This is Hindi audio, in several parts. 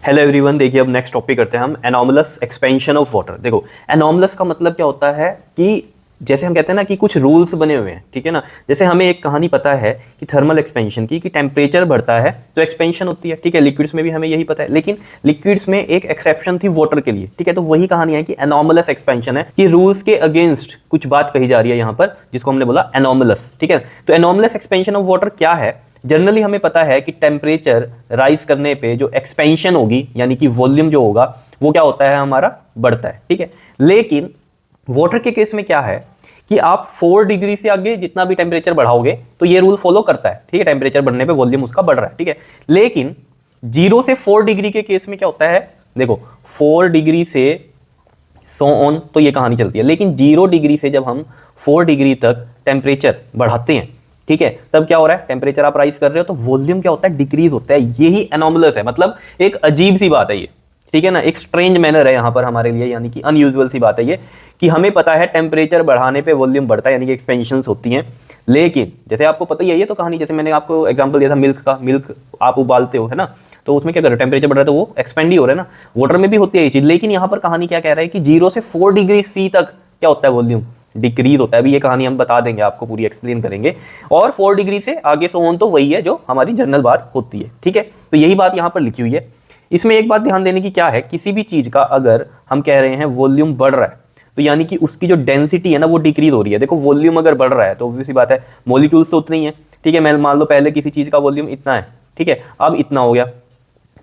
हेलो एवरीवन, देखिए अब नेक्स्ट टॉपिक करते हैं हम एनॉमलस एक्सपेंशन ऑफ वाटर। देखो एनॉमलस का मतलब क्या होता है कि जैसे हम कहते हैं ना कि कुछ रूल्स बने हुए हैं, ठीक है ना। जैसे हमें एक कहानी पता है कि थर्मल एक्सपेंशन की, कि टेम्परेचर बढ़ता है तो एक्सपेंशन होती है, ठीक है। लिक्विड्स में भी हमें यही पता है, लेकिन लिक्विड्स में एक एक्सेप्शन थी वाटर के लिए, ठीक है। तो वही कहानी है कि एनॉमलस एक्सपेंशन है कि रूल्स के अगेंस्ट कुछ बात कही जा रही है यहाँ पर, जिसको हमने बोला एनॉमलस, ठीक है। तो एनॉमलस एक्सपेंशन ऑफ वाटर क्या है? जनरली हमें पता है कि टेम्परेचर राइज करने पे जो एक्सपेंशन होगी, यानी कि वॉल्यूम जो होगा वो क्या होता है, हमारा बढ़ता है, ठीक है। लेकिन वाटर के केस में क्या है कि आप 4 डिग्री से आगे जितना भी टेम्परेचर बढ़ाओगे तो ये रूल फॉलो करता है, ठीक है। टेम्परेचर बढ़ने पे वॉल्यूम उसका बढ़ रहा है, ठीक है। लेकिन 0 से 4 डिग्री के केस में क्या होता है, देखो 4 डिग्री से सो ऑन तो ये कहानी चलती है, लेकिन 0 डिग्री से जब हम 4 डिग्री तक टेम्परेचर बढ़ाते हैं, ठीक है, तब क्या हो रहा है, टेम्परेचर आप राइज कर रहे हो तो वॉल्यूम क्या होता है, डिक्रीज होता है। यही एनॉमलस है, मतलब एक अजीब सी बात है ये, ठीक है ना। एक स्ट्रेंज मैनर है यहाँ पर हमारे लिए, यानी कि अनयूजुअल सी बात है ये, कि हमें पता है टेम्परेचर बढ़ाने पे वॉल्यूम बढ़ता है, यानी कि एक्सपेंशंस होती हैं। लेकिन जैसे आपको पता ही है, ये तो कहानी, जैसे मैंने आपको एग्जांपल दिया था मिल्क का, मिल्क आप उबालते हो, है ना, तो उसमें क्या कर रहे हो, टेम्परेचर बढ़ रहा है तो वो एक्सपेंड ही हो रहा है ना। वाटर में भी होती है ये चीज, लेकिन यहाँ पर कहानी क्या कह रहा है कि 0 से 4 डिग्री सी तक क्या होता है, वॉल्यूम डिक्रीज होता है। अभी ये कहानी हम बता देंगे, आपको पूरी एक्सप्लेन करेंगे। और 4 डिग्री से आगे सो ऑन तो वही है जो हमारी जनरल बात होती है, ठीक है। तो यही बात यहाँ पर लिखी हुई है। इसमें एक बात ध्यान देने की क्या है, किसी भी चीज का अगर हम कह रहे हैं वॉल्यूम बढ़ रहा है तो यानी कि उसकी जो डेंसिटी है ना वो डिक्रीज हो रही है। देखो वॉल्यूम अगर बढ़ रहा है तो ऑब्वियस सी बात है मॉलिक्यूल्स तो उतने ही है, ठीक है। मैं मान लो पहले किसी चीज का वॉल्यूम इतना है, ठीक है, अब इतना हो गया,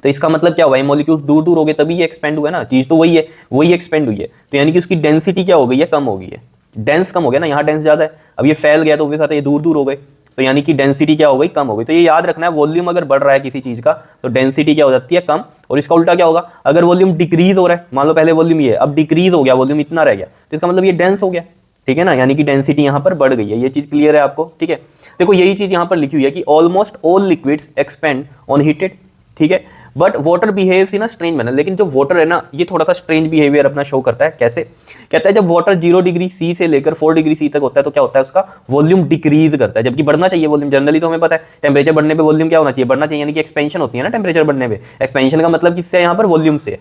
तो इसका मतलब क्या हुआ, ये मॉलिक्यूल्स दूर दूर हो गए तभी ये एक्सपेंड हुआ ना। चीज तो वही है, वही एक्सपेंड हुई है, तो यानी कि उसकी डेंसिटी क्या हो गई है, कम हो गई है। डेंस कम हो गया ना, यहाँ डेंस ज्यादा है, अब ये फैल गया तो ऑब्वियस बात है ये दूर दूर हो गए, तो यानी कि डेंसिटी क्या हो गई, कम हो गई। तो ये याद रखना है, वॉल्यूम अगर बढ़ रहा है किसी चीज का तो डेंसिटी क्या हो जाती है, कम। और इसका उल्टा क्या होगा, अगर वॉल्यूम डिक्रीज हो रहा है, मान लो पहले वॉल्यूम ये अब डिक्रीज हो गया, वॉल्यूम इतना रह गया, तो इसका मतलब ये डेंस हो गया, ठीक है ना, यानी कि डेंसिटी यहाँ पर बढ़ गई है। ये चीज क्लियर है आपको, ठीक है। देखो यही चीज यहाँ पर लिखी हुई है कि almost all liquids expand on heated, ठीक है, but water behaves in a strange manner. लेकिन जो वाटर है ना ये थोड़ा सा स्ट्रेंज बिहेवियर अपना शो करता है। कैसे? कहता है जब वाटर 0 डिग्री सी से लेकर 4 डिग्री सी तक होता है तो क्या होता है, उसका वॉल्यूम डिक्रीज करता है, जबकि बढ़ना चाहिए वॉल्यूम। जनरली तो हमें पता है टेम्परेचर बढ़ने पे वॉल्यूम क्या होना चाहिए, बढ़ना चाहिए, यानी कि एक्सपेंशन होती है ना टेम्परेचर बढ़ने पे। एक्सपेंशन का मतलब किससे है, यहाँ पर वॉल्यूम से।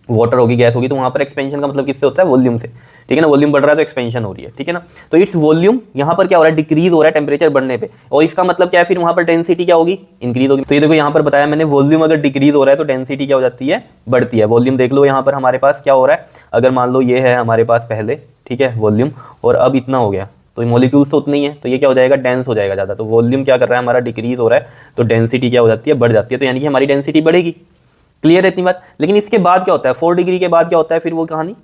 वाटर होगी, गैस होगी, तो वहां पर एक्सपेंशन का मतलब किससे होता है, वॉल्यूम से, ठीक है ना। वॉल्यूम बढ़ रहा है तो एक्सपेंशन हो रही है, ठीक है ना। तो इट्स वॉल्यूम यहाँ पर क्या हो रहा है, डिक्रीज हो रहा है टेम्परेचर बढ़ने पे। और इसका मतलब क्या है, फिर वहां पर डेंसिटी क्या होगी, इंक्रीज होगी। तो ये देखो यहाँ पर बताया मैंने, वॉल्यूम अगर डिक्रीज हो रहा है तो डेंसिटी क्या हो जाती है, बढ़ती है। वॉल्यूम देख लो यहाँ पर हमारे पास क्या हो रहा है, अगर मान लो ये है हमारे पास पहले, ठीक है, वॉल्यूम, और अब इतना हो गया तो मॉलिक्यूल्स तो उतनी ही है, तो ये क्या हो जाएगा, डेंस हो जाएगा ज़्यादा। तो वॉल्यूम क्या कर रहा है हमारा, डिक्रीज हो रहा है, तो डेंसिटी क्या हो जाती है, बढ़ जाती है, तो यानी कि हमारी डेंसिटी बढ़ेगी। क्लियर है इतनी बात। लेकिन इसके बाद क्या होता है, 4 डिग्री के बाद क्या होता है, फिर वो कहानी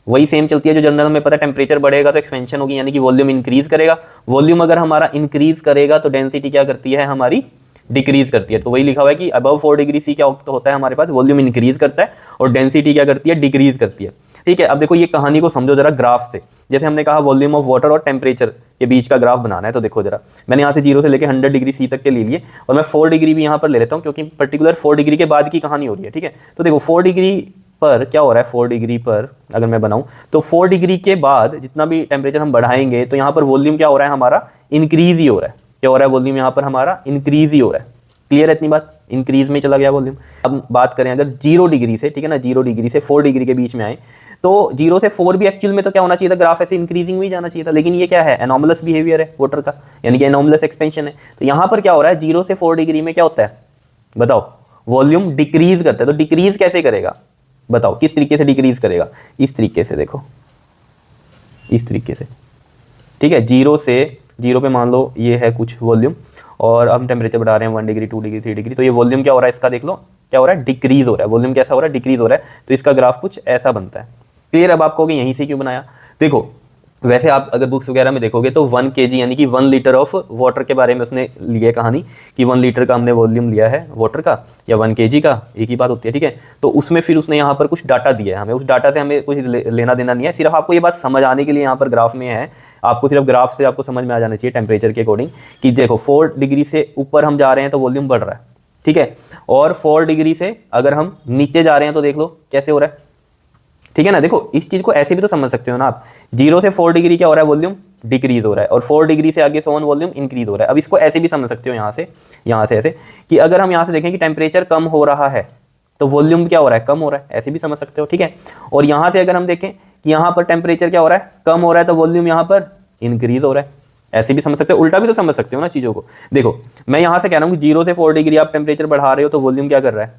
वही सेम चलती है जो जनरल में पता है, टेम्परेचर बढ़ेगा तो एक्सपेंशन होगी, यानी कि वॉल्यूम इंक्रीज करेगा। वॉल्यूम अगर हमारा इंक्रीज करेगा तो डेंसिटी क्या करती है, हमारी डिक्रीज करती है। तो वही लिखा हुआ है कि अबव 4 डिग्री सी क्या होता है हमारे पास, वॉल्यूम इंक्रीज करता है और डेंसिटी क्या करती है, डिक्रीज करती है, ठीक है। अब देखो ये कहानी को समझो जरा ग्राफ से। जैसे हमने कहा वॉल्यूम ऑफ वाटर और टेम्परेचर के बीच का ग्राफ बनाना है, तो देखो जरा, मैंने यहाँ से 0 से लेकर 100 डिग्री सी तक के ले लिए, और मैं 4 डिग्री भी यहाँ पर ले लेता हूँ क्योंकि पर्टिकुलर 4 डिग्री के बाद की कहानी हो रही है, ठीक है। तो देखो 4 डिग्री पर क्या हो रहा है, 4 डिग्री पर अगर मैं बनाऊं तो 4 डिग्री के बाद जितना भी टेम्परेचर हम बढ़ाएंगे तो यहाँ पर वॉल्यूम क्या हो रहा है हमारा, इंक्रीज ही हो रहा है। क्या हो रहा है, वॉल्यूम यहाँ पर हमारा इंक्रीज ही हो रहा है। क्लियर है इतनी बात, इंक्रीज में चला गया वॉल्यूम। अब बात करें अगर 0 डिग्री से, ठीक है ना, 0 डिग्री से 4 डिग्री के बीच में आए तो 0 से 4 भी एक्चुअल में तो क्या होना चाहिए था, ग्राफ ऐसे इंक्रीजिंग में ही जाना चाहिए था। लेकिन ये क्या है, एनॉमलस बिहेवियर है वाटर का, यानी कि एनॉमलस एक्सपेंशन है। तो यहाँ पर क्या हो रहा है, 0 से 4 डिग्री में क्या होता है, बताओ, वॉल्यूम डिक्रीज करता है। तो डिक्रीज कैसे करेगा, बताओ किस तरीके से डिक्रीज करेगा, इस तरीके से, देखो इस तरीके से, ठीक है। 0 से 0 पे मान लो ये है कुछ वॉल्यूम, और हम टेम्परेचर बढ़ा रहे हैं 1 डिग्री 2 डिग्री 3 डिग्री, तो ये वॉल्यूम क्या हो रहा है इसका, देख लो क्या हो रहा है, डिक्रीज हो रहा है। वॉल्यूम कैसा हो रहा है, डिक्रीज हो रहा है, तो इसका ग्राफ कुछ ऐसा बनता है। क्लियर। अब आप कहोगे यहीं से क्यों बनाया, देखो वैसे आप अगर बुक्स वगैरह में देखोगे तो 1 kg यानी कि 1 लीटर ऑफ वाटर के बारे में उसने लिया कहानी, कि 1 लीटर का हमने वॉल्यूम लिया है वाटर का, या 1 kg का, एक ही बात होती है, ठीक है। तो उसमें फिर उसने यहाँ पर कुछ डाटा दिया है हमें, उस डाटा से हमें कुछ लेना देना नहीं है, सिर्फ आपको ये बात समझ आने के लिए यहाँ पर ग्राफ में है। आपको सिर्फ ग्राफ से आपको समझ में आ जाना चाहिए टेम्परेचर के अकॉर्डिंग, कि देखो 4 डिग्री से ऊपर हम जा रहे हैं तो वॉल्यूम बढ़ रहा है, ठीक है, और 4 डिग्री से अगर हम नीचे जा रहे हैं तो देख लो कैसे हो रहा है, ठीक है ना। देखो इस चीज को ऐसे भी तो समझ सकते हो ना आप, 0 से 4 डिग्री क्या हो रहा है, वॉल्यूम डिक्रीज हो रहा है, और 4 डिग्री से आगे सोन वॉल्यूम इंक्रीज हो रहा है। अब इसको ऐसे भी समझ सकते हो, यहाँ से ऐसे, कि अगर हम यहाँ से देखें कि टेम्परेचर कम हो रहा है, तो वॉल्यूम क्या हो रहा है, कम हो रहा है, ऐसे भी समझ सकते हो, ठीक है। और यहाँ से अगर हम देखें कि यहाँ पर टेम्परेचर क्या हो रहा है, कम हो रहा है, तो वॉल्यूम यहाँ पर इंक्रीज हो रहा है, ऐसे भी समझ सकते हो, उल्टा भी तो समझ सकते हो ना चीज़ों को। देखो मैं यहाँ से कह रहा हूँ कि 0 से 4 डिग्री आप टेम्परेचर बढ़ा रहे हो तो वॉल्यूम क्या कर रहा है,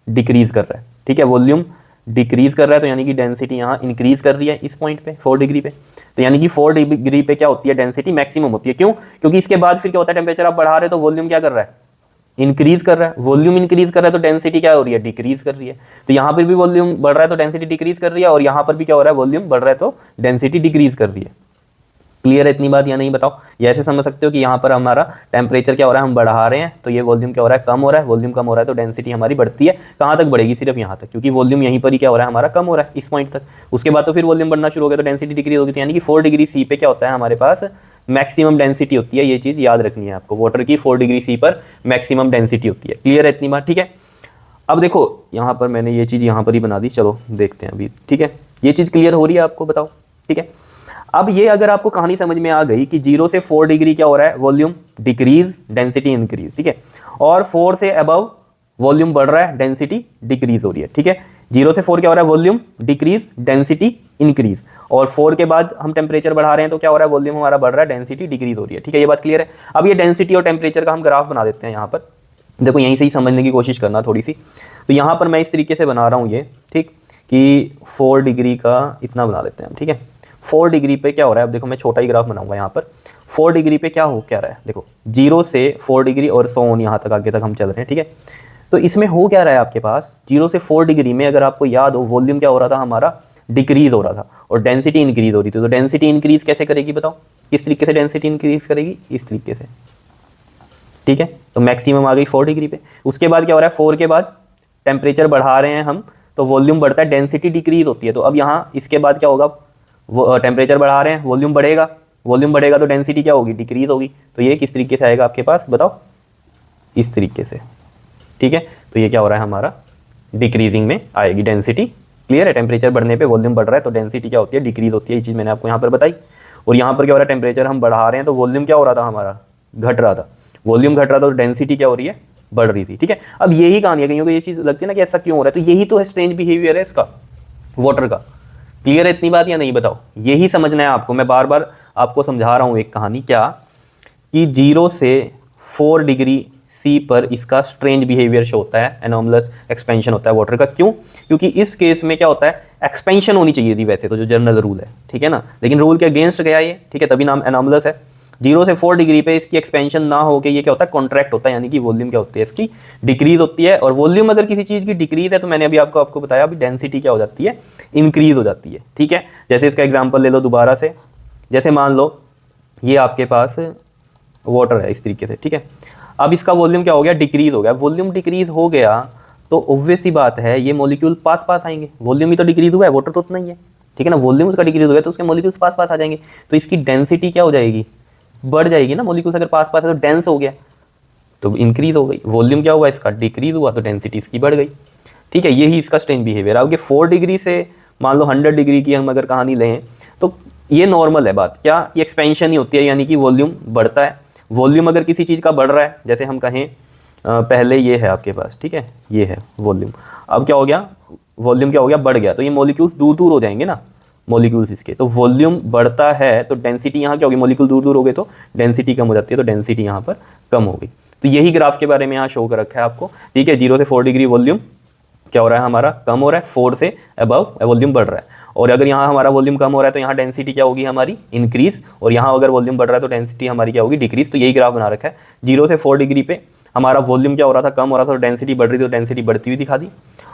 डिक्रीज कर रहा है, ठीक है, वॉल्यूम डिक्रीज कर रहा है, तो यानी कि डेंसिटी यहाँ इंक्रीज कर रही है इस पॉइंट पे 4 डिग्री पे। तो यानी कि 4 डिग्री पे क्या होती है, डेंसिटी मैक्सिमम होती है। क्यों? क्योंकि इसके बाद फिर क्या होता है, टेम्परेचर आप बढ़ा रहे हो तो वॉल्यूम क्या कर रहा है, इंक्रीज कर रहा है, वॉल्यूम इंक्रीज कर रहा है तो डेंसिटी क्या हो रही है, डिक्रीज कर रही है। तो यहाँ पर भी वॉल्यूम बढ़ रहा है तो डेंसिटी डिक्रीज कर रही है, और यहाँ पर भी क्या हो रहा है, वॉल्यूम बढ़ रहा है तो डेंसिटी डिक्रीज कर रही है। क्लियर है इतनी बात या नहीं बताओ? ये ऐसे समझ सकते हो कि यहाँ पर हमारा टेम्परेचर क्या हो रहा है, हम बढ़ा रहे हैं तो ये वॉल्यूम क्या हो रहा है, कम हो रहा है, वॉल्यूम कम हो रहा है तो डेंसिटी हमारी बढ़ती है। कहाँ तक बढ़ेगी, सिर्फ यहाँ तक, क्योंकि वॉल्यूम यहीं पर ही क्या हो रहा है, हमारा कम हो रहा है इस पॉइंट तक। उसके बाद तो फिर वॉल्यूम बढ़ना शुरू हो गया तो डेंसिटी डिक्रीज होगी। तो यानी कि 4 डिग्री सी पे क्या होता है, हमारे पास मैक्सिमम डेंसिटी होती है। ये चीज़ याद रखनी है आपको, वाटर की 4 डिग्री सी पर मैक्सिमम डेंसिटी होती है। क्लियर है इतनी बात? ठीक है। अब देखो यहाँ पर मैंने ये चीज़ यहाँ पर ही बना दी, चलो देखते हैं अभी, ठीक है। ये चीज़ क्लियर हो रही है आपको, बताओ, ठीक है। अब ये अगर आपको कहानी समझ में आ गई कि 0 से 4 डिग्री क्या हो रहा है, वॉल्यूम डिक्रीज, डेंसिटी इंक्रीज, ठीक है, और 4 से अबव वॉल्यूम बढ़ रहा है, डेंसिटी डिक्रीज हो रही है, ठीक है। 0 से 4 क्या हो रहा है, वॉल्यूम डिक्रीज, डेंसिटी इंक्रीज, और 4 के बाद हम टेम्परेचर बढ़ा रहे हैं तो क्या हो रहा है, वॉल्यूम हमारा बढ़ रहा है, डेंसिटी डिक्रीज हो रही है, ठीक है। ये बात क्लियर है। अब ये डेंसिटी और टेम्परेचर का हम ग्राफ बना देते हैं यहाँ पर। देखो यहीं से ही समझने की कोशिश करना थोड़ी सी। तो यहाँ पर मैं इस तरीके से बना रहा हूँ ये, ठीक, कि 4 डिग्री का इतना बना लेते हैं, ठीक है। 4 डिग्री पे क्या हो रहा है, अब देखो मैं छोटा ही ग्राफ बनाऊंगा यहाँ पर। 4 डिग्री पे क्या हो क्या रहा है, देखो 0 से 4 डिग्री और सो ऑन यहाँ तक आगे तक हम चल रहे हैं, ठीक है। तो इसमें हो क्या रहा है आपके पास, 0 से 4 डिग्री में अगर आपको याद हो, वॉल्यूम क्या हो रहा था हमारा, डिक्रीज हो रहा था, और डेंसिटी इंक्रीज हो रही थी। तो डेंसिटी इंक्रीज कैसे करेगी बताओ, किस तरीके से डेंसिटी इंक्रीज करेगी, इस तरीके से, ठीक है। तो मैक्सिमम आ गई 4 डिग्री पे। उसके बाद क्या हो रहा है, 4 के बाद टेम्परेचर बढ़ा रहे हैं हम तो वॉल्यूम बढ़ता है, डेंसिटी डिक्रीज होती है। तो अब यहाँ इसके बाद क्या होगा, वो टेम्परेचर बढ़ा रहे हैं, वॉल्यूम बढ़ेगा, वॉल्यूम बढ़ेगा तो डेंसिटी क्या होगी, डिक्रीज होगी। तो ये किस तरीके से आएगा आपके पास, बताओ, इस तरीके से, ठीक है। तो ये क्या हो रहा है, हमारा डिक्रीजिंग में आएगी डेंसिटी। क्लियर है? टेम्परेचर बढ़ने पे वॉल्यूम बढ़ रहा है तो डेंसिटी क्या होती है, डिक्रीज होती है। ये चीज़ मैंने आपको यहाँ पर बताई। और यहाँ पर क्या हो रहा है, टेम्परेचर हम बढ़ा रहे हैं तो वॉल्यूम क्या हो रहा था, हमारा घट रहा था, वॉल्यूम घट रहा था तो डेंसिटी क्या हो रही है, बढ़ रही थी, ठीक है। अब यही कहानी है, कहीं को ये चीज़ लगती है ना कि ऐसा क्यों हो रहा है, तो यही तो है स्ट्रेंज बिहेवियर है इसका, वाटर का। क्लियर है इतनी बात या नहीं बताओ? यही समझना है आपको। मैं बार बार आपको समझा रहा हूँ एक कहानी, क्या कि 0 से 4 डिग्री सी पर इसका स्ट्रेंज बिहेवियर शो होता है, एनॉमलस एक्सपेंशन होता है वाटर का। क्यों? क्योंकि इस केस में क्या होता है, एक्सपेंशन होनी चाहिए थी वैसे तो, जो जनरल रूल है, ठीक है ना, लेकिन रूल के अगेंस्ट गया ये, ठीक है, तभी नाम एनॉमलस है। 0 से 4 डिग्री पे इसकी एक्सपेंशन ना होकर ये क्या होता है, कॉन्ट्रैक्ट होता है, यानी कि वॉल्यूम क्या होती है, इसकी डिक्रीज होती है। और वॉल्यूम अगर किसी चीज़ की डिक्रीज है तो मैंने अभी आपको बताया, अभी डेंसिटी क्या हो जाती है, इंक्रीज हो जाती है, ठीक है। जैसे इसका एग्जाम्पल ले लो दोबारा से, जैसे मान लो ये आपके पास वाटर है इस तरीके से, ठीक है। अब इसका वॉल्यूम क्या हो गया, डिक्रीज हो गया। वॉल्यूम डिक्रीज हो गया तो ऑब्वियस ही बात है ये मॉलिक्यूल पास पास आएंगे, वॉल्यूम ही तो डिक्रीज हुआ है, वाटर तो उतना ही है, ठीक है ना, वॉल्यूम उसका डिक्रीज हो गया तो उसके मॉलिक्यूल्स पास पास आ जाएंगे, तो इसकी डेंसिटी क्या हो जाएगी, बढ़ जाएगी ना। मॉलिक्यूल्स अगर पास पास है तो डेंस हो गया तो इंक्रीज हो गई, वॉल्यूम क्या हुआ इसका, डिक्रीज हुआ तो डेंसिटी इसकी बढ़ गई, ठीक है। यही इसका स्ट्रेंज बिहेवियर है। अब ये 4 डिग्री से मान लो 100 डिग्री की हम अगर कहानी लें तो ये नॉर्मल है बात, क्या कि एक्सपेंशन ही होती है, यानी कि वॉल्यूम बढ़ता है। वॉल्यूम अगर किसी चीज़ का बढ़ रहा है, जैसे हम कहें पहले ये है आपके पास, ठीक है, ये है वॉल्यूम, अब क्या हो गया, वॉल्यूम क्या हो गया, बढ़ गया, तो ये मॉलिक्यूल्स दूर दूर हो जाएंगे ना, मॉलिक्यूल्स इसके, तो वॉल्यूम बढ़ता है तो डेंसिटी यहाँ क्या होगी, मॉलिक्यूल दूर दूर हो गए तो डेंसिटी कम हो जाती है, तो डेंसिटी यहाँ पर कम हो गई। तो यही ग्राफ के बारे में यहाँ शो कर रखा है आपको, ठीक है। 0 से 4 डिग्री वॉल्यूम क्या हो रहा है, हमारा कम हो रहा है, 4 से अबव वॉल्यूम बढ़ रहा है। और अगर यहाँ हमारा वॉल्यूम कम हो रहा है तो यहाँ डेंसिटी क्या होगी हमारी, इंक्रीज, और यहाँ अगर वॉल्यूम बढ़ रहा है तो डेंसिटी हमारी क्या होगी, डिक्रीज। तो यही ग्राफ बना रखा है। 0 से 4 डिग्री पे हमारा वॉल्यूम क्या हो रहा था, कम हो रहा था, तो डेंसिटी बढ़ रही थी, तो डेंसिटी बढ़ती हुई दिखा दी।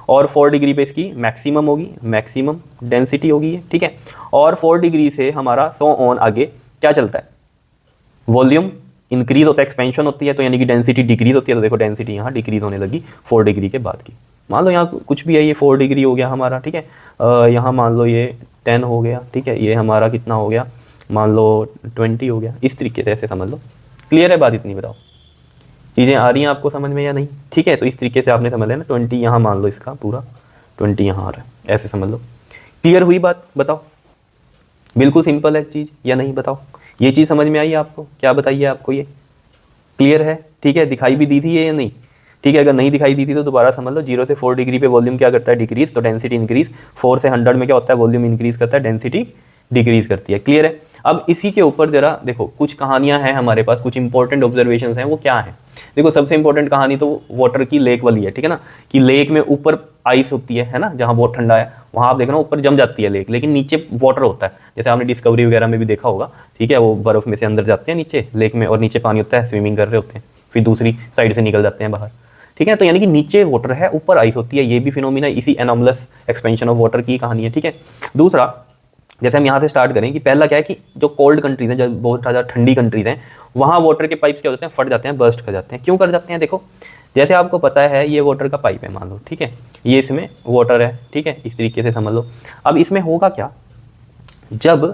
और 4 डिग्री पे इसकी मैक्सिमम होगी, मैक्सिमम डेंसिटी होगी ये, ठीक है। और 4 डिग्री से हमारा सो ऑन आगे क्या चलता है, वॉल्यूम इंक्रीज होता है, एक्सपेंशन होती है, तो यानी कि डेंसिटी डिक्रीज होती है। तो देखो डेंसिटी यहाँ डिक्रीज होने लगी 4 डिग्री के बाद की। मान लो यहाँ कुछ भी है, ये 4 डिग्री हो गया हमारा, ठीक है। यहाँ मान लो ये 10 हो गया, ठीक है, ये हमारा कितना हो गया, मान लो 20 हो गया, इस तरीके से ऐसे समझ लो। क्लियर है बात इतनी, बताओ चीज़ें आ रही हैं आपको समझ में या नहीं, ठीक है। तो इस तरीके से आपने समझ लेना, 20 यहाँ मान लो इसका पूरा 20 यहाँ आ रहा है, ऐसे समझ लो। क्लियर हुई बात, बताओ, बिल्कुल सिंपल है चीज़ या नहीं, बताओ। ये चीज़ समझ में आई आपको, क्या बताइए आपको, ये क्लियर है, ठीक है, दिखाई भी दी थी ये या नहीं, ठीक है। अगर नहीं दिखाई दी थी तो दोबारा समझ लो, 0 से 4 डिग्री पे वॉल्यूम क्या करता है, डिक्रीज, तो डेंसिटी इंक्रीज। 4 से 100 में क्या होता है, वॉल्यूम इंक्रीज करता है, डेंसिटी डिक्रीज करती है। क्लियर है। अब इसी के ऊपर जरा देखो, कुछ कहानियां हैं हमारे पास, कुछ इंपॉर्टेंट ऑब्जर्वेशन हैं, वो क्या है। देखो सबसे इंपॉर्टेंट कहानी तो वाटर की लेक वाली है, ठीक है ना, कि लेक में ऊपर आइस होती है ना, जहाँ बहुत ठंडा है वहाँ आप देखना ऊपर जम जाती है लेक, लेकिन नीचे वाटर होता है, जैसे आपने डिस्कवरी वगैरह में भी देखा होगा, ठीक है। वो बर्फ में से अंदर जाते हैं नीचे लेक में, और नीचे पानी होता है, स्विमिंग कर रहे होते हैं, फिर दूसरी साइड से निकल जाते हैं बाहर, ठीक है। तो यानी कि नीचे वाटर है, ऊपर आइस होती है, ये भी फिनोमिना इसी एनॉमलस एक्सपेंशन ऑफ वाटर की कहानी है, ठीक है। दूसरा, जैसे हम यहाँ से स्टार्ट करें कि पहला क्या है कि जो कोल्ड कंट्रीज हैं, जो बहुत ज़्यादा ठंडी कंट्रीज हैं, वहाँ वाटर के पाइप्स क्या होते हैं, फट जाते हैं, बर्स्ट कर जाते हैं। क्यों कर जाते हैं, देखो जैसे आपको पता है ये वाटर का पाइप है मान लो, ठीक है, ये इसमें वाटर है, ठीक है, इस तरीके से समझ लो। अब इसमें होगा क्या, जब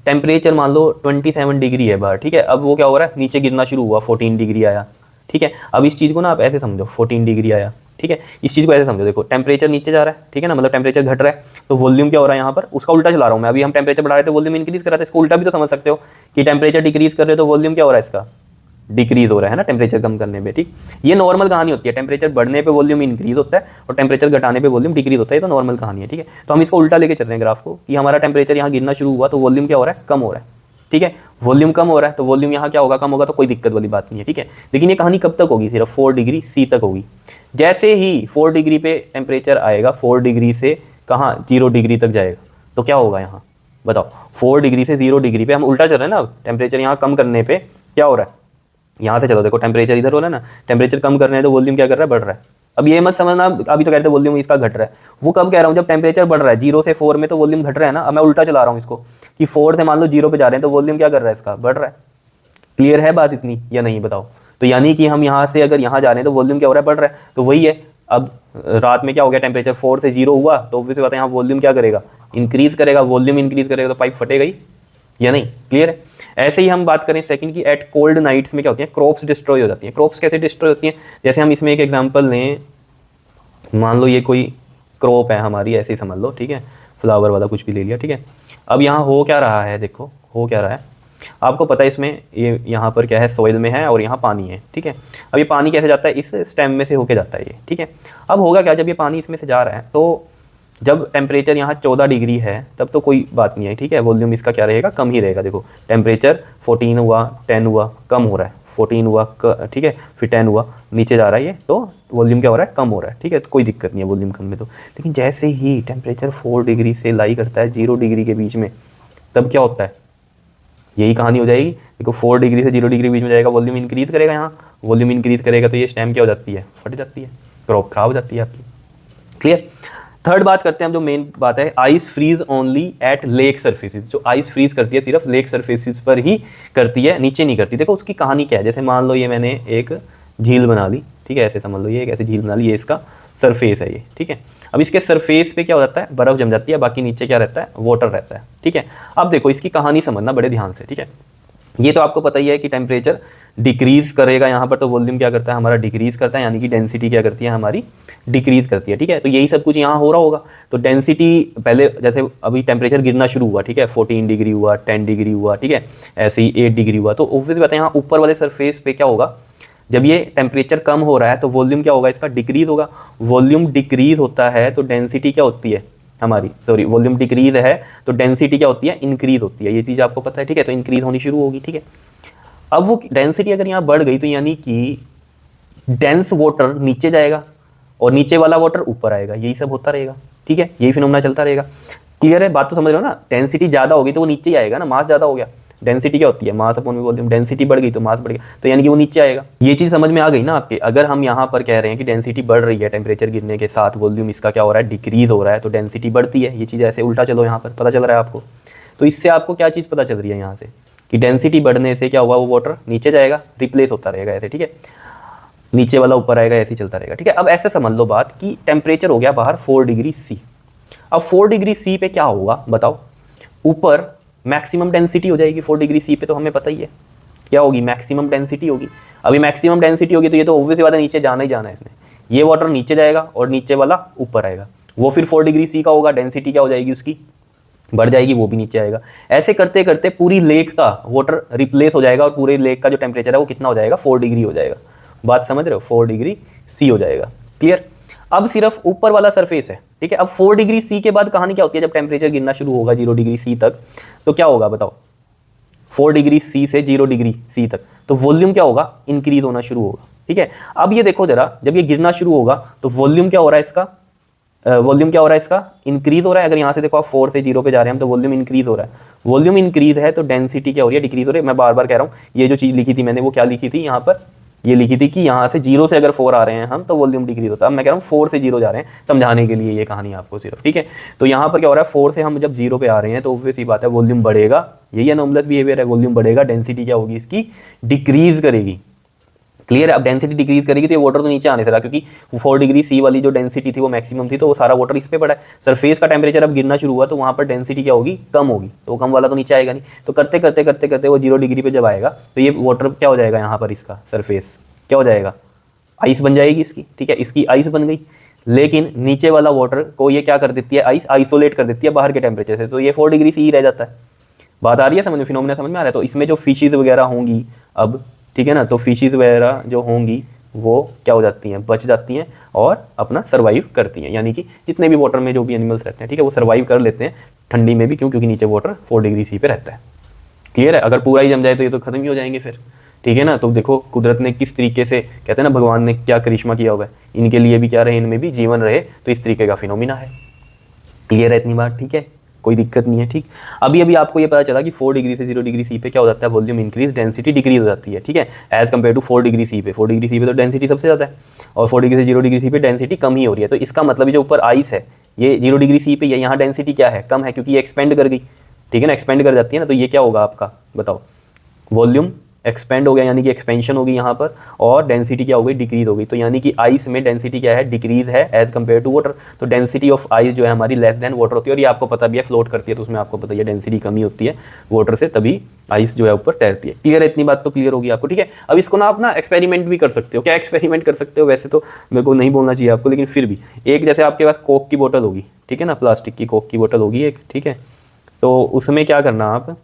टेम्परेचर मान लो 27 डिग्री है बाहर, ठीक है, अब वो क्या हो रहा है, नीचे गिरना शुरू हुआ, 14 डिग्री आया, ठीक है। अब इस चीज़ को ना आप ऐसे समझो, 14 डिग्री आया, ठीक है, इस चीज़ को ऐसे समझो, देखो टेम्परेचर नीचे जा रहा है, ठीक है ना, मतलब टेम्परेचर घट रहा है, तो वॉल्यूम क्या हो रहा है यहाँ पर, उसका उल्टा चला रहा हूँ मैं। अभी हम टेम्परेचर बढ़ा रहे थे, वॉल्यूम इंक्रीज कर रहा था, इसको उल्टा भी तो समझ सकते हो कि टेम्परेचर डिक्रीज कर रहे हो तो वॉल्यूम क्या हो रहा है, इसका डिक्रीज हो रहा है ना, टेम्परेचर कम करने पे, ठीक। ये नॉर्मल कहानी होती है, टेम्परेचर बढ़ने पे वॉल्यूम इंक्रीज होता है और टेम्परेचर घटाने पे वॉल्यूम डिक्रीज होता है, तो नॉर्मल कहानी है, ठीक है। तो हम इसको उल्टा लेके चल रहे हैं ग्राफ को, कि हमारा टेम्परेचर यहाँ गिरना शुरू हुआ तो वॉल्यूम क्या हो रहा है, कम हो रहा है, ठीक है। वॉल्यूम कम हो रहा है तो वॉल्यूम यहाँ क्या होगा, कम होगा, तो कोई दिक्कत वाली बात नहीं है, ठीक है। लेकिन ये कहानी कब तक होगी, सिर्फ 4 डिग्री सी तक होगी। जैसे ही 4 डिग्री पे टेम्परेचर आएगा, 4 डिग्री से कहाँ 0 डिग्री तक जाएगा, तो क्या होगा यहाँ बताओ, 4 डिग्री से 0 डिग्री पे हम उल्टा चल रहे हैं ना। अब टेम्परेचर यहाँ कम करने पे क्या हो रहा है, यहाँ से चलो देखो टेम्परेचर इधर हो रहा है ना, टेम्परेचर कम करने है तो वॉल्यूम क्या कर रहा है, बढ़ रहा है। अब ये मत समझना अभी तो कहते हैं वॉल्यूम इसका घट रहा है, वो कब कह रहा हूँ, जब टेम्परेचर बढ़ रहा है 0 से 4 में तो वॉल्यूम घट रहा है ना। अब मैं उल्टा चला रहा हूँ इसको, कि 4 से मान लो 0 पे जा रहे हैं तो वॉल्यूम क्या कर रहा है, इसका बढ़ रहा है। क्लियर है बात इतनी या नहीं बताओ। तो यानी कि हम यहाँ से अगर यहाँ जा रहे हैं तो वॉल्यूम क्या हो रहा है, बढ़ रहा है, तो वही है। अब रात में क्या हो गया, टेम्परेचर 4 से 0 हुआ तो ऑब्वियस बात है यहाँ वॉल्यूम क्या करेगा, इंक्रीज करेगा। वॉल्यूम इंक्रीज करेगा तो पाइप फटेगा ही या नहीं। क्लियर है। ऐसे ही हम बात करें सेकंड की, एट कोल्ड नाइट्स में क्या होती है, क्रॉप्स डिस्ट्रॉय हो जाती हैं। क्रॉप्स कैसे डिस्ट्रॉय होती हैं, जैसे हम इसमें एक एग्जांपल लें, मान लो ये कोई क्रॉप है हमारी, ऐसे ही समझ लो, ठीक है, फ्लावर वाला कुछ भी ले लिया, ठीक है। अब यहाँ हो क्या रहा है, देखो हो क्या रहा है, आपको पता है इसमें ये यहाँ पर क्या है, सॉइल में है और यहाँ पानी है, ठीक है। अब ये पानी कैसे जाता है, इस स्टेम में से होके जाता है ये, ठीक है। अब होगा क्या, जब ये पानी इसमें से जा रहा है तो जब टेम्परेचर यहाँ 14 डिग्री है तब तो कोई बात नहीं है, ठीक है, वॉल्यूम इसका क्या रहेगा, कम ही रहेगा। देखो टेम्परेचर 14 हुआ, 10 हुआ, कम हो रहा है, 14 हुआ, ठीक है, फिर 10 हुआ, नीचे जा रहा है ये, तो वॉल्यूम क्या हो रहा है, कम हो रहा है, ठीक है, तो कोई दिक्कत नहीं है वॉल्यूम कम में तो। लेकिन जैसे ही टेम्परेचर 4 डिग्री से लाई करता है 0 डिग्री के बीच में, तब क्या होता है, यही कहानी हो जाएगी। देखो 4 डिग्री से 0 डिग्री के बीच में जाएगा, वॉल्यूम इंक्रीज करेगा, यहाँ वॉल्यूम इंक्रीज करेगा तो ये स्टेम क्या हो जाती है, फट जाती है, क्रॉप खराब हो जाती है आपकी। क्लियर। थर्ड बात करते हैं हम, जो मेन बात है, ice freeze only at lake surfaces. जो आइस फ्रीज करती है सिर्फ लेक सर्फेसिस पर ही करती है, नीचे नहीं करती। देखो उसकी कहानी क्या है, जैसे मान लो ये मैंने एक झील बना ली, ठीक है, ऐसे समझ लो ये एक ऐसी झील बना ली, ये इसका सरफेस है ये, ठीक है। अब इसके सरफेस पे क्या हो जाता है, बर्फ जम जाती है, बाकी नीचे क्या रहता है, वाटर रहता है, ठीक है। अब देखो इसकी कहानी समझना बड़े ध्यान से, ठीक है। ये तो आपको पता ही है कि टेम्परेचर डिक्रीज करेगा यहाँ पर तो वॉल्यूम क्या करता है हमारा, डिक्रीज करता है, यानी कि डेंसिटी क्या करती है हमारी, डिक्रीज करती है, ठीक है। तो यही सब कुछ यहाँ हो रहा होगा। तो डेंसिटी पहले जैसे अभी टेम्परेचर गिरना शुरू हुआ, ठीक है, 14 डिग्री हुआ, 10 डिग्री हुआ, ठीक है, ऐसे ही 8 डिग्री हुआ, तो ऑब्वियस बात है यहाँ ऊपर वाले सरफेस पे क्या होगा, जब ये टेम्परेचर कम हो रहा है तो वॉल्यूम क्या होगा, इसका डिक्रीज होगा। वॉल्यूम डिक्रीज होता है तो डेंसिटी क्या होती है हमारी, सॉरी, वॉल्यूम डिक्रीज है तो डेंसिटी क्या होती है, इंक्रीज होती है। ये चीज़ आपको पता है, ठीक है, तो इंक्रीज होनी शुरू होगी, ठीक है। अब वो डेंसिटी अगर यहाँ बढ़ गई तो यानी कि डेंस वाटर नीचे जाएगा और नीचे वाला वाटर ऊपर आएगा, यही सब होता रहेगा, ठीक है, यही फिनोमेना चलता रहेगा। क्लियर है, बात तो समझ रहे हो ना। डेंसिटी ज़्यादा होगी तो वो नीचे ही आएगा ना, मास ज़्यादा हो गया, डेंसिटी क्या होती है, मास अपॉन वॉल्यूम, डेंसिटी बढ़ गई तो मास बढ़ गया, तो यानी कि वो नीचे आएगा। ये चीज़ समझ में आ गई ना आपके। अगर हम यहाँ पर कह रहे हैं कि डेंसिटी बढ़ रही है टेम्परेचर गिरने के साथ, वॉल्यूम इसका क्या हो रहा है, डिक्रीज हो रहा है, तो डेंसिटी बढ़ती है। ये चीज़ ऐसे उल्टा चलो, यहाँ पर पता चल रहा है आपको। तो इससे आपको क्या चीज़ पता चल रही है यहाँ से, कि डेंसिटी बढ़ने से क्या हुआ, वो वाटर नीचे जाएगा, रिप्लेस होता रहेगा ऐसे, ठीक है, नीचे वाला ऊपर आएगा, ऐसे ही चलता रहेगा, ठीक है। अब ऐसे समझ लो बात कि टेम्परेचर हो गया बाहर 4 डिग्री सी। अब 4 डिग्री सी पे क्या होगा बताओ, ऊपर मैक्सिमम डेंसिटी हो जाएगी 4 डिग्री सी पे, तो हमें पता ही है क्या होगी, मैक्सिमम डेंसिटी होगी। अभी मैक्सिमम डेंसिटी होगी तो ये तो ऑब्वियस बात है नीचे जाना ही जाना है इसमें, ये वाटर नीचे जाएगा और नीचे वाला ऊपर आएगा, वो फिर 4 डिग्री सी का होगा, डेंसिटी क्या हो जाएगी उसकी, बढ़ जाएगी, वो भी नीचे आएगा। ऐसे करते करते पूरी लेक का वाटर रिप्लेस हो जाएगा और पूरे लेक का जो टेम्परेचर है वो कितना हो जाएगा, 4 डिग्री हो जाएगा। बात समझ रहे हो, 4 डिग्री सी हो जाएगा। क्लियर। अब सिर्फ ऊपर वाला सरफेस है, ठीक है। अब 4 डिग्री सी के बाद कहानी क्या होती है, जब टेम्परेचर गिरना शुरू होगा 0 डिग्री सी तक, तो क्या होगा बताओ, 4 डिग्री सी से 0 डिग्री सी तक, तो वॉल्यूम क्या होगा, इंक्रीज होना शुरू होगा, ठीक है। अब ये देखो जरा, जब ये गिरना शुरू होगा तो वॉल्यूम क्या हो रहा है इसका, वॉल्यूम क्या हो रहा है इसका, इंक्रीज हो रहा है। अगर यहाँ से देखो आप 4 से 0 पे जा रहे हैं हम, तो वॉल्यूम इंक्रीज हो रहा है। वॉल्यूम इंक्रीज है तो डेंसिटी क्या हो रही है, डिक्रीज हो रही है। मैं बार बार कह रहा हूँ, ये जो चीज़ लिखी थी मैंने, वो क्या लिखी थी यहाँ पर, ये लिखी थी कि यहाँ से 0 से अगर 4 आ रहे हैं हम, तो वॉल्यूम डिक्रीज होता है। अब मैं कह रहा हूँ 4 से 0 जा रहे हैं, समझाने के लिए ये कहानी आपको सिर्फ, ठीक है। तो यहाँ पर क्या हो रहा है, 4 से हम जब 0 पे आ रहे हैं तो ऑब्वियस सी बात है वॉल्यूम बढ़ेगा, यही एनोमलस बिहेवियर है, वॉल्यूम बढ़ेगा, डेंसिटी क्या होगी इसकी, डिक्रीज करेगी। क्लियर है। अब डेंसिटी डिक्रीज करेगी तो ये वाटर तो नीचे आने से रहा, क्योंकि 4 डिग्री सी वाली जो डेंसिटी थी वो मैक्सिमम थी, तो वो सारा वाटर इस पे पड़ा है। सरफेस का टेम्परेचर अब गिरना शुरू हुआ तो वहाँ पर डेंसिटी क्या होगी, कम होगी, तो वो कम वाला तो नीचे आएगा नहीं। तो करते करते करते करते वो 0 डिग्री पे जब आएगा तो ये वाटर क्या हो जाएगा, यहाँ पर इसका सरफेस क्या हो जाएगा, आइस बन जाएगी इसकी, ठीक है। इसकी आइस बन गई, लेकिन नीचे वाला वाटर को ये क्या कर देती है, आइस आइसोलेट कर देती है बाहर के टेम्परेचर से, तो ये 4 डिग्री सी ही रह जाता है। बात आ रही है समझ में, फिनोमेना समझ में आ रहा है। तो इसमें जो फिशेज वगैरह होंगी अब, ठीक है ना, तो फिशेज वगैरह जो होंगी वो क्या हो जाती हैं, बच जाती हैं और अपना सर्वाइव करती हैं। यानी कि जितने भी वाटर में जो भी एनिमल्स रहते हैं, ठीक है, वो सर्वाइव कर लेते हैं ठंडी में भी, क्यों, क्योंकि नीचे वाटर 4 डिग्री सी पे रहता है। क्लियर है। अगर पूरा ही जम जाए तो ये तो खत्म ही हो जाएंगे फिर, ठीक है ना। तो देखो कुदरत ने किस तरीके से, कहते हैं ना भगवान ने क्या करिश्मा किया हुआ है, इनके लिए भी क्या रहे, इनमें भी जीवन रहे, तो इस तरीके का फिनोमिना है। क्लियर है इतनी बात, ठीक है, कोई दिक्कत नहीं है, ठीक। अभी अभी आपको ये पता चला कि 4 डिग्री से 0 डिग्री सी पे क्या हो जाता है, वॉल्यूम इंक्रीज, डेंसिटी डिक्रीज हो जाती है, ठीक है, as compare to 4 degree C पे। 4 डिग्री सी पे तो डेंसिटी सबसे ज़्यादा है, और 4 डिग्री से 0 डिग्री सी पे डेंसिटी कम ही हो रही है। तो इसका मतलब जो ऊपर आइस है ये 0 डिग्री सी पे, यहाँ डेंसिटी क्या है, कम है, क्योंकि ये एक्सपेंड कर गई, ठीक है ना, एक्सपेंड कर जाती है ना। तो ये क्या होगा आपका, बताओ, वॉल्यूम एक्सपेंड हो गया, यानी कि एक्सपेंशन होगी यहाँ पर, और डेंसिटी क्या हो गई, डिक्रीज हो गई। तो यानी कि आइस में डेंसिटी क्या है, डिक्रीज है एज कम्पेयर टू वाटर। तो डेंसिटी ऑफ आइस जो है हमारी लेस देन वाटर होती है, और ये आपको पता भी है, फ्लोट करती है, तो उसमें आपको पता है डेंसिटी कमी होती है वाटर से, तभी आइस जो है ऊपर तैरती है। क्लियर है, इतनी बात तो क्लियर होगी आपको, ठीक है। अब इसको ना आप ना एक्सपेरिमेंट भी कर सकते हो। क्या एक्सपेरिमेंट कर सकते हो, वैसे तो मेरे को नहीं बोलना चाहिए आपको, लेकिन फिर भी एक, जैसे आपके पास कोक की बोतल होगी, ठीक है ना, प्लास्टिक की कोक की बोतल होगी एक, ठीक है, तो उसमें क्या करना, आप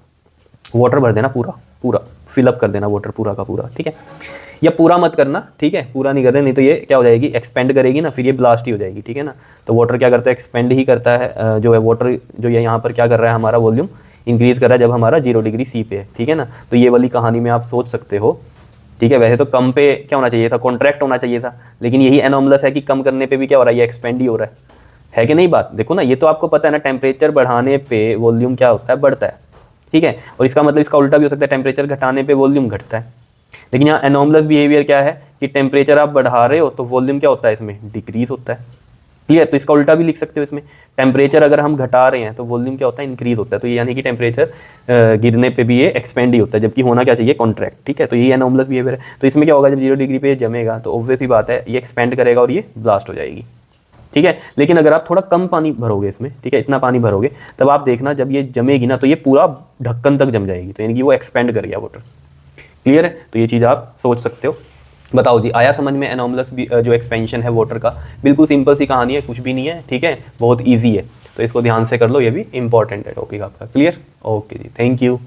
वाटर भर देना, पूरा पूरा फिलअप कर देना वाटर पूरा का पूरा, ठीक है। या पूरा मत करना, ठीक है, पूरा नहीं करना, नहीं तो ये क्या हो जाएगी, एक्सपेंड करेगी ना, फिर ये ब्लास्ट ही हो जाएगी, ठीक है ना। तो वाटर क्या करता है, एक्सपेंड ही करता है, जो है वाटर जो ये यहाँ पर क्या कर रहा है, हमारा वॉल्यूम इंक्रीज कर रहा है जब हमारा 0 डिग्री सी पे है, ठीक है ना। तो ये वाली कहानी में आप सोच सकते हो, ठीक है। वैसे तो कम पे क्या होना चाहिए था, कॉन्ट्रैक्ट होना चाहिए था, लेकिन यही एनोमलस है कि कम करने पे भी क्या हो रहा है, ये एक्सपेंड ही हो रहा है कि नहीं। बात देखो ना, ये तो आपको पता है ना, टेम्परेचर बढ़ाने पे वॉल्यूम क्या होता है, बढ़ता है, ठीक है। और इसका मतलब इसका उल्टा भी हो सकता है, टेम्परेचर घटाने पे वॉल्यूम घटता है। लेकिन यहाँ एनोमलस बिहेवियर क्या है कि टेम्परेचर आप बढ़ा रहे हो तो वॉल्यूम क्या होता है, इसमें डिक्रीज होता है। क्लियर। तो इसका उल्टा भी लिख सकते हो इसमें, टेम्परेचर अगर हम घटा रहे हैं तो वॉल्यूम क्या होता है, इंक्रीज होता है। तो ये यानी कि टेम्परेचर गिरने पे भी ये एक्सपेंड ही होता है, जबकि होना क्या चाहिए, कॉन्ट्रैक्ट, ठीक है। तो ये एनोमलस बिहेवियर है। तो इसमें क्या होगा, जब 0 डिग्री पे जमेगा तो ऑब्वियस ही बात है ये एक्सपेंड करेगा और ये ब्लास्ट हो जाएगी, ठीक है। लेकिन अगर आप थोड़ा कम पानी भरोगे इसमें, ठीक है, इतना पानी भरोगे, तब आप देखना जब ये जमेगी ना तो ये पूरा ढक्कन तक जम जाएगी, तो यानी कि वो एक्सपेंड कर गया वाटर। क्लियर है। तो ये चीज़ आप सोच सकते हो। बताओ जी, आया समझ में एनोमलस जो एक्सपेंशन है वाटर का। बिल्कुल सिंपल सी कहानी है, कुछ भी नहीं है, ठीक है, बहुत ईजी है। तो इसको ध्यान से कर लो, ये भी इंपॉर्टेंट है टॉपिक आपका। क्लियर, ओके जी, थैंक यू।